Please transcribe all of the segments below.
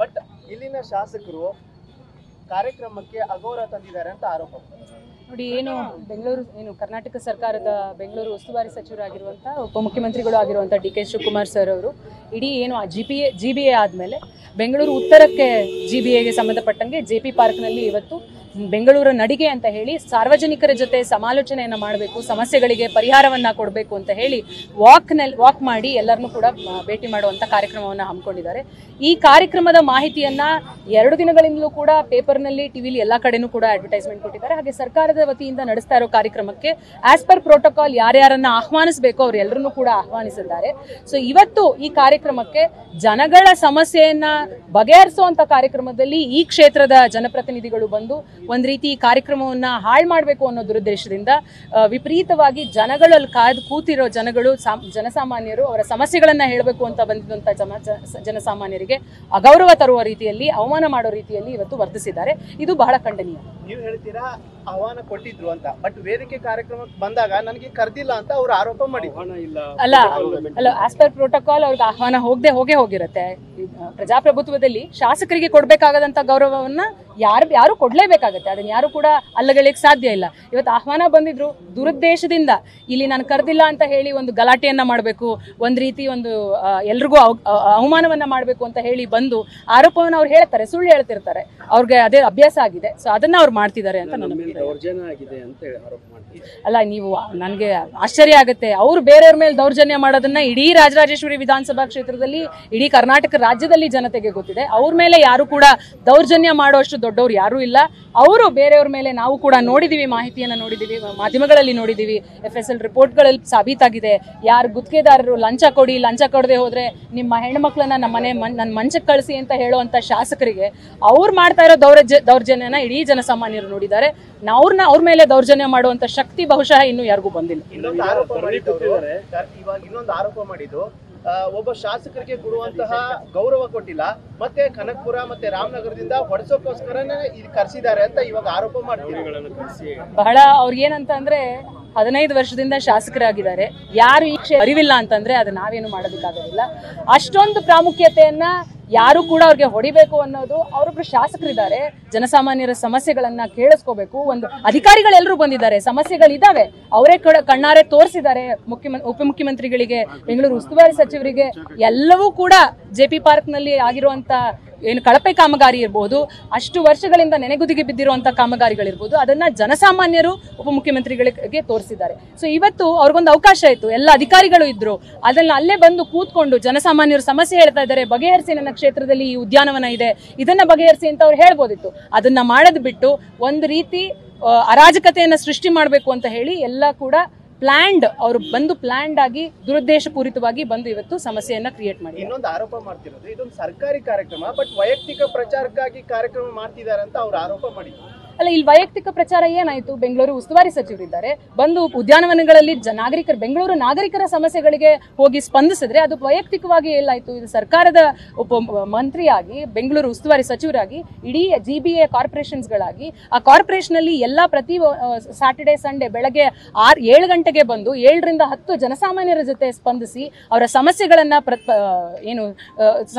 But ಇಲ್ಲಿನ ಶಾಸಕರು ಕಾರ್ಯಕ್ರಮಕ್ಕೆ ಅಗೌರವ ತಂದಿದ್ದಾರೆ ಅಂತ ಆರೋಪ. ನೋಡಿ, ಏನು ಕರ್ನಾಟಕ ಸರ್ಕಾರದ ಬೆಂಗಳೂರು ಉಸ್ತುವಾರಿ ಸಚಿವರಾಗಿರುವಂಥ ಉಪಮುಖ್ಯಮಂತ್ರಿಗಳು ಆಗಿರುವಂಥ ಡಿ ಕೆ ಶಿವಕುಮಾರ್ ಸರ್ ಅವರು ಇಡೀ ಏನು GBA ಆದಮೇಲೆ ಬೆಂಗಳೂರು ಉತ್ತರಕ್ಕೆ GBAಗೆ ಸಂಬಂಧಪಟ್ಟಂಗೆ JP ಪಾರ್ಕ್ನಲ್ಲಿ ಇವತ್ತು ಬೆಂಗಳೂರು ನಡಿಗೆ ಅಂತ ಹೇಳಿ ಸಾರ್ವಜನಿಕರ ಜೊತೆ ಸಮಾಲೋಚನೆಯನ್ನು ಮಾಡಬೇಕು, ಸಮಸ್ಯೆಗಳಿಗೆ ಪರಿಹಾರವನ್ನು ಕೊಡಬೇಕು ಅಂತ ಹೇಳಿ ವಾಕ್ ಮಾಡಿ ಎಲ್ಲರನ್ನೂ ಕೂಡ ಭೇಟಿ ಮಾಡುವಂಥ ಕಾರ್ಯಕ್ರಮವನ್ನು ಹಮ್ಮಿಕೊಂಡಿದ್ದಾರೆ. ಈ ಕಾರ್ಯಕ್ರಮದ ಮಾಹಿತಿಯನ್ನು 2 ದಿನಗಳಿಂದಲೂ ಕೂಡ ಪೇಪರ್ನಲ್ಲಿ, ಟಿವಿಲಿ ಎಲ್ಲ ಕಡೆನೂ ಕೂಡ ಅಡ್ವರ್ಟೈಸ್ಮೆಂಟ್ ಕೊಟ್ಟಿದ್ದಾರೆ. ಹಾಗೆ ಸರ್ಕಾರದ ವತಿಯಿಂದ ನಡೆಸ್ತಾ ಇರೋ ಕಾರ್ಯಕ್ರಮಕ್ಕೆ ಆಸ್ ಪರ್ ಪ್ರೋಟೋಕಾಲ್ ಯಾರ್ಯಾರನ್ನ ಆಹ್ವಾನಿಸಬೇಕು ಅವರೆಲ್ಲರನ್ನೂ ಕೂಡ ಆಹ್ವಾನಿಸಿದ್ದಾರೆ. ಸೊ ಇವತ್ತು ಈ ಕಾರ್ಯಕ್ರಮಕ್ಕೆ ಜನಗಳ ಸಮಸ್ಯೆಯನ್ನ ಬಗೆಹರಿಸುವಂತ ಕಾರ್ಯಕ್ರಮದಲ್ಲಿ ಈ ಕ್ಷೇತ್ರದ ಜನಪ್ರತಿನಿಧಿಗಳು ಬಂದು ಒಂದ್ ರೀತಿ ಈ ಕಾರ್ಯಕ್ರಮವನ್ನ ಹಾಳು ಮಾಡಬೇಕು ಅನ್ನೋ ದುರುದ್ದೇಶದಿಂದ ವಿಪರೀತವಾಗಿ ಜನಗಳಲ್ಲಿ ಕಾದು ಕೂತಿರೋ ಜನಸಾಮಾನ್ಯರು ಅವರ ಸಮಸ್ಯೆಗಳನ್ನ ಹೇಳಬೇಕು ಅಂತ ಬಂದಿದ್ದಂತ ಜನಸಾಮಾನ್ಯರಿಗೆ ಅಗೌರವ ತರುವ ರೀತಿಯಲ್ಲಿ, ಅವಮಾನ ಮಾಡೋ ರೀತಿಯಲ್ಲಿ ಇವತ್ತು ವರ್ತಿಸಿದ್ದಾರೆ. ಇದು ಬಹಳ ಖಂಡನೀಯ. ನೀವು ಹೇಳ್ತೀರಾ ಆಹ್ವಾನ ಕೊಟ್ಟಿದ್ರು ಅಂತ, ಬಟ್ ವೇದಿಕೆ ಕಾರ್ಯಕ್ರಮಕ್ಕೆ ಬಂದಾಗ ನನಗೆ ಕರೆದಿಲ್ಲ ಅಂತ ಅವರು ಆರೋಪ ಮಾಡಿದ್ರು. ಅಲ್ಲ ಆಸ್ ಪರ್ ಪ್ರೋಟೋಕಾಲ್ ಅವ್ರಿಗೆ ಆಹ್ವಾನ ಹೋಗೇ ಹೋಗಿರುತ್ತೆ. ಪ್ರಜಾಪ್ರಭುತ್ವದಲ್ಲಿ ಶಾಸಕರಿಗೆ ಕೊಡ್ಬೇಕಾಗದಂತ ಗೌರವವನ್ನ ಯಾರು ಕೊಡ್ಲೇಬೇಕಾಗತ್ತೆ. ಅದನ್ನ ಯಾರು ಕೂಡ ಅಲ್ಲಗಳಿಕ್ ಸಾಧ್ಯ ಇಲ್ಲ. ಇವತ್ತು ಆಹ್ವಾನ ಬಂದಿದ್ರು, ದುರುದ್ದೇಶದಿಂದ ಇಲ್ಲಿ ನಾನು ಕರೆದಿಲ್ಲ ಅಂತ ಹೇಳಿ ಒಂದು ಗಲಾಟೆಯನ್ನ ಮಾಡಬೇಕು, ಒಂದ್ ರೀತಿ ಒಂದು ಎಲ್ರಿಗೂ ಅವಮಾನವನ್ನ ಮಾಡಬೇಕು ಅಂತ ಹೇಳಿ ಬಂದು ಆರೋಪವನ್ನು ಅವ್ರು ಹೇಳ್ತಾರೆ, ಸುಳ್ಳು ಹೇಳ್ತಿರ್ತಾರೆ. ಅವ್ರಿಗೆ ಅದೇ ಅಭ್ಯಾಸ ಆಗಿದೆ. ಸೊ ಅದನ್ನ ಅವ್ರು ಮಾಡ್ತಿದ್ದಾರೆ ಅಂತ ನನಗೆ ಅಲ್ಲ, ನೀವು ನನಗೆ ಆಶ್ಚರ್ಯ ಆಗುತ್ತೆ. ಅವ್ರು ಬೇರೆಯವ್ರ ಮೇಲೆ ದೌರ್ಜನ್ಯ ಮಾಡೋದನ್ನ ಇಡೀ ರಾಜರಾಜೇಶ್ವರಿ ವಿಧಾನಸಭಾ ಕ್ಷೇತ್ರದಲ್ಲಿ, ಇಡೀ ಕರ್ನಾಟಕ ರಾಜ್ಯದಲ್ಲಿ ಜನತೆಗೆ ಗೊತ್ತಿದೆ. ಅವ್ರ ಮೇಲೆ ಯಾರು ಕೂಡ ದೌರ್ಜನ್ಯ ಮಾಡೋಷ್ಟು ದೊಡ್ಡವ್ರು ಯಾರೂ ಇಲ್ಲ. ಅವರು ಬೇರೆಯವ್ರ ಮೇಲೆ ನಾವು ಕೂಡ ನೋಡಿದೀವಿ, ಮಾಹಿತಿಯನ್ನು ನೋಡಿದೀವಿ, ಮಾಧ್ಯಮಗಳಲ್ಲಿ ನೋಡಿದೀವಿ, FSL ರಿಪೋರ್ಟ್ಗಳಲ್ಲಿ ಸಾಬೀತಾಗಿದೆ. ಯಾರು ಗುತ್ತಿಗೆದಾರರು ಲಂಚ ಕೊಡದೆ ಹೋದ್ರೆ ನಿಮ್ಮ ಹೆಣ್ಮಕ್ಳನ್ನ ನನ್ನ ಮಂಚಕ್ಕೆ ಕಳಿಸಿ ಅಂತ ಹೇಳುವಂತ ಶಾಸಕರಿಗೆ ಅವ್ರು ಮಾಡ್ತಾ ಇರೋ ದೌರ್ಜನ್ಯನ ಇಡೀ ಜನಸಾಮಾನ್ಯರು ನೋಡಿದ್ದಾರೆ. ಅವ್ರ ಮೇಲೆ ದೌರ್ಜನ್ಯ ಮಾಡುವಂತ ಶಕ್ತಿ ಬಹುಶಃ ಇನ್ನು ಯಾರಿಗೂ ಬಂದಿಲ್ಲ. ಇನ್ನೊಂದು ಆರೋಪ ಮಾಡಿದ್ದು ಒಬ್ಬ ಶಾಸಕರಿಗೆ ಕೊಡುವಂತಹ ಗೌರವ ಕೊಟ್ಟಿಲ್ಲ, ಮತ್ತೆ ಕನಕಪುರ ಮತ್ತೆ ರಾಮನಗರದಿಂದ ಹೊಡೆಸೋಕೋಸ್ಕರನೇ ಇದು ಕರೆಸಿದ್ದಾರೆ ಅಂತ ಇವಾಗ ಆರೋಪ ಮಾಡ್ತೀವಿ. ಬಹಳ ಅವ್ರಿಗೇನಂತ ಅಂದ್ರೆ 15 ವರ್ಷದಿಂದ ಶಾಸಕರಾಗಿದ್ದಾರೆ. ಯಾರು ಈ ಅರಿವಿಲ್ಲ ಅಂತಂದ್ರೆ ಅದು ನಾವೇನು ಮಾಡೋದಕ್ಕಾಗೋದಿಲ್ಲ. ಅಷ್ಟೊಂದು ಪ್ರಾಮುಖ್ಯತೆಯನ್ನ ಯಾರು ಕೂಡ ಅವ್ರಿಗೆ ಹೊಡಿಬೇಕು ಅನ್ನೋದು, ಅವರೊಬ್ರು ಶಾಸಕರಿದ್ದಾರೆ, ಜನಸಾಮಾನ್ಯರ ಸಮಸ್ಯೆಗಳನ್ನ ಕೇಳಿಸ್ಕೋಬೇಕು. ಒಂದು ಅಧಿಕಾರಿಗಳೆಲ್ಲರೂ ಬಂದಿದ್ದಾರೆ, ಸಮಸ್ಯೆಗಳಿದಾವೆ, ಅವರೇ ಕಣ್ಣಾರೆ ತೋರಿಸಿದ್ದಾರೆ. ಉಪಮುಖ್ಯಮಂತ್ರಿಗಳಿಗೆ, ಬೆಂಗಳೂರು ಉಸ್ತುವಾರಿ ಸಚಿವರಿಗೆ ಎಲ್ಲವೂ ಕೂಡ JP ಪಾರ್ಕ್ನಲ್ಲಿ ಆಗಿರುವಂತ ಏನು ಕಳಪೆ ಕಾಮಗಾರಿ ಇರ್ಬೋದು, ಅಷ್ಟು ವರ್ಷಗಳಿಂದ ನೆನೆಗುದಿಗೆ ಬಿದ್ದಿರುವಂತಹ ಕಾಮಗಾರಿಗಳಿರ್ಬೋದು, ಅದನ್ನ ಜನಸಾಮಾನ್ಯರು ಉಪಮುಖ್ಯಮಂತ್ರಿಗಳಿಗೆ ತೋರಿಸಿದ್ದಾರೆ. ಸೊ ಇವತ್ತು ಅವ್ರಿಗೊಂದು ಅವಕಾಶ ಇತ್ತು, ಎಲ್ಲ ಅಧಿಕಾರಿಗಳು ಇದ್ರು, ಅದನ್ನ ಅಲ್ಲೇ ಬಂದು ಕೂತ್ಕೊಂಡು ಜನಸಾಮಾನ್ಯರು ಸಮಸ್ಯೆ ಹೇಳ್ತಾ ಇದ್ದಾರೆ, ಬಗೆಹರಿಸಿ, ನನ್ನ ಕ್ಷೇತ್ರದಲ್ಲಿ ಈ ಉದ್ಯಾನವನ ಇದೆ, ಇದನ್ನ ಬಗೆಹರಿಸಿ ಅಂತ ಅವ್ರು ಹೇಳ್ಬೋದಿತ್ತು. ಅದನ್ನ ಮಾಡೋದು ಬಿಟ್ಟು ಒಂದು ರೀತಿ ಅರಾಜಕತೆಯನ್ನ ಸೃಷ್ಟಿ ಮಾಡಬೇಕು ಅಂತ ಹೇಳಿ ಎಲ್ಲ ಕೂಡ ಅವರು ಬಂದು ಪ್ಲಾನ್ಡ್ ಆಗಿ ದುರುದ್ದೇಶ ಪೂರಿತವಾಗಿ ಬಂದು ಇವತ್ತು ಸಮಸ್ಯೆಯನ್ನ ಕ್ರಿಯೇಟ್ ಮಾಡಿ. ಇನ್ನೊಂದು ಆರೋಪ ಮಾಡ್ತಿರೋದು, ಇದೊಂದು ಸರ್ಕಾರಿ ಕಾರ್ಯಕ್ರಮ, ಬಟ್ ವೈಯಕ್ತಿಕ ಪ್ರಚಾರಕ್ಕಾಗಿ ಕಾರ್ಯಕ್ರಮ ಮಾಡ್ತಿದ್ದಾರೆ ಅಂತ ಅವ್ರು ಆರೋಪ ಮಾಡಿದ್ರು. ಅಲ್ಲ, ಇಲ್ಲಿ ವೈಯಕ್ತಿಕ ಪ್ರಚಾರ ಏನಾಯ್ತು? ಬೆಂಗಳೂರು ಉಸ್ತುವಾರಿ ಸಚಿವರಿದ್ದಾರೆ, ಬಂದು ಉದ್ಯಾನವನಗಳಲ್ಲಿ ಬೆಂಗಳೂರು ನಾಗರಿಕರ ಸಮಸ್ಯೆಗಳಿಗೆ ಹೋಗಿ ಸ್ಪಂದಿಸಿದ್ರೆ ಅದು ವೈಯಕ್ತಿಕವಾಗಿ ಎಲ್ಲಾಯ್ತು? ಇದು ಸರ್ಕಾರದ ಮಂತ್ರಿಯಾಗಿ, ಬೆಂಗಳೂರು ಉಸ್ತುವಾರಿ ಸಚಿವರಾಗಿ, ಇಡೀ GBA ಕಾರ್ಪೊರೇಷನ್ಸ್ಗಳಾಗಿ, ಆ ಕಾರ್ಪೊರೇಷನ್ ಅಲ್ಲಿ ಪ್ರತಿ ಸ್ಯಾಟರ್ಡೆ ಸಂಡೇ ಬೆಳಗ್ಗೆ 7 ಗಂಟೆಗೆ ಬಂದು 7 ರಿಂದ 10 ಜನಸಾಮಾನ್ಯರ ಜೊತೆ ಸ್ಪಂದಿಸಿ ಅವರ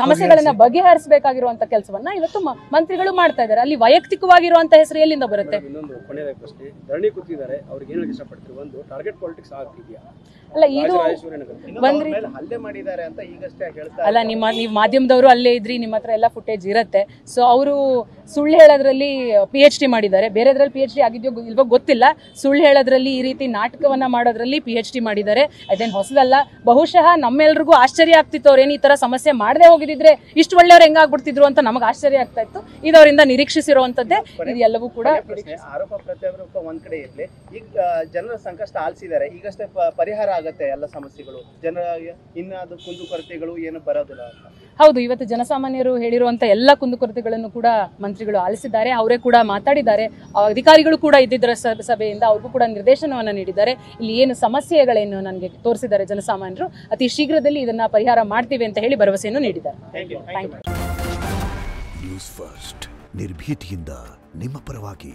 ಸಮಸ್ಯೆಗಳನ್ನ ಬಗೆಹರಿಸಬೇಕಾಗಿರುವಂತ ಕೆಲಸವನ್ನ ಇವತ್ತು ಮಂತ್ರಿಗಳು ಮಾಡ್ತಾ ಇದ್ದಾರೆ. ಅಲ್ಲಿ ವೈಯಕ್ತಿಕವಾಗಿರುವಂತ ಹೆಸರು ಎಲ್ಲಿಂದ ಬರುತ್ತೆ? ಅಲ್ಲ, ಇದು ಅಲ್ಲ, ನೀವು ಮಾಧ್ಯಮದವರು ಅಲ್ಲೇ ಇದ್ರಿ, ನಿಮ್ಮ ಹತ್ರ ಎಲ್ಲ ಫುಟೇಜ್ ಇರುತ್ತೆ. ಸೊ ಅವರು ಸುಳ್ಳು ಹೇಳೋದ್ರಲ್ಲಿ PhD ಮಾಡಿದ್ದಾರೆ, ಬೇರೆದ್ರಲ್ಲಿ PhD ಆಗಿದ್ಯೋ ಇಲ್ವೋ ಗೊತ್ತಿಲ್ಲ. ಸುಳ್ಳು ಹೇಳೋದ್ರಲ್ಲಿ, ಈ ರೀತಿ ನಾಟಕವನ್ನ ಮಾಡೋದ್ರಲ್ಲಿ PhD ಮಾಡಿದ್ದಾರೆ. ಅದೇನು ಹೊಸದಲ್ಲ. ಬಹುಶಃ ನಮ್ಮೆಲ್ರಿಗೂ ಆಶ್ಚರ್ಯ ಆಗ್ತಿತ್ತು, ಅವ್ರೇನು ಈ ತರ ಸಮಸ್ಯೆ ಮಾಡದೆ ಹೋಗಿದ್ರೆ ಇಷ್ಟು ಒಳ್ಳೆಯವ್ರು ಹೆಂಗಾಗ್ಬಿಡ್ತಿದ್ರು ಅಂತ ನಮಗೆ ಆಶ್ಚರ್ಯ ಆಗ್ತಾ ಇತ್ತು. ಇದು ಅವರಿಂದ ನಿರೀಕ್ಷಿಸಿರುವಂತದ್ದೇ. ಇದು ಎಲ್ಲವೂ ಕೂಡ ಆರೋಪ ಪ್ರತ್ಯಾರೋಪ ಒಂದ್ ಕಡೆ ಇರ್ಲಿ, ಈಗ ಜನರ ಸಂಕಷ್ಟ ಆಲಿಸಿದ್ದಾರೆ, ಈಗಷ್ಟೇ ಪರಿಹಾರ ಆಗತ್ತೆ ಎಲ್ಲ ಸಮಸ್ಯೆಗಳು, ಜನರ ಇನ್ನಾದ ಕುಂದುಕೊರತೆಗಳು ಏನು ಬರೋದಿಲ್ಲ ಅಂತ. ಹೌದು, ಇವತ್ತು ಜನಸಾಮಾನ್ಯರು ಹೇಳಿರುವಂತ ಎಲ್ಲ ಕುಂದುಕೊರತೆಗಳನ್ನು ಕೂಡ ಮಂತ್ರಿಗಳು ಆಲಿಸಿದ್ದಾರೆ, ಅವರೇ ಕೂಡ ಮಾತಾಡಿದ್ದಾರೆ. ಅಧಿಕಾರಿಗಳು ಕೂಡ ಇದ್ದಿದ್ದರ ಸಭೆಯಿಂದ ಅವ್ರಿಗೂ ಕೂಡ ನಿರ್ದೇಶನವನ್ನು ನೀಡಿದ್ದಾರೆ. ಇಲ್ಲಿ ಏನು ಸಮಸ್ಯೆಗಳೇನು ನನಗೆ ತೋರಿಸಿದ್ದಾರೆ ಜನಸಾಮಾನ್ಯರು, ಅತಿ ಶೀಘ್ರದಲ್ಲಿ ಇದನ್ನ ಪರಿಹಾರ ಮಾಡ್ತೀವಿ ಅಂತ ಹೇಳಿ ಭರವಸೆಯನ್ನು ನೀಡಿದ್ದಾರೆ. ನ್ಯೂಸ್ ಫಸ್ಟ್, ನಿರ್ಭೀತಿಯಿಂದ ನಿಮ್ಮ ಪರವಾಗಿ.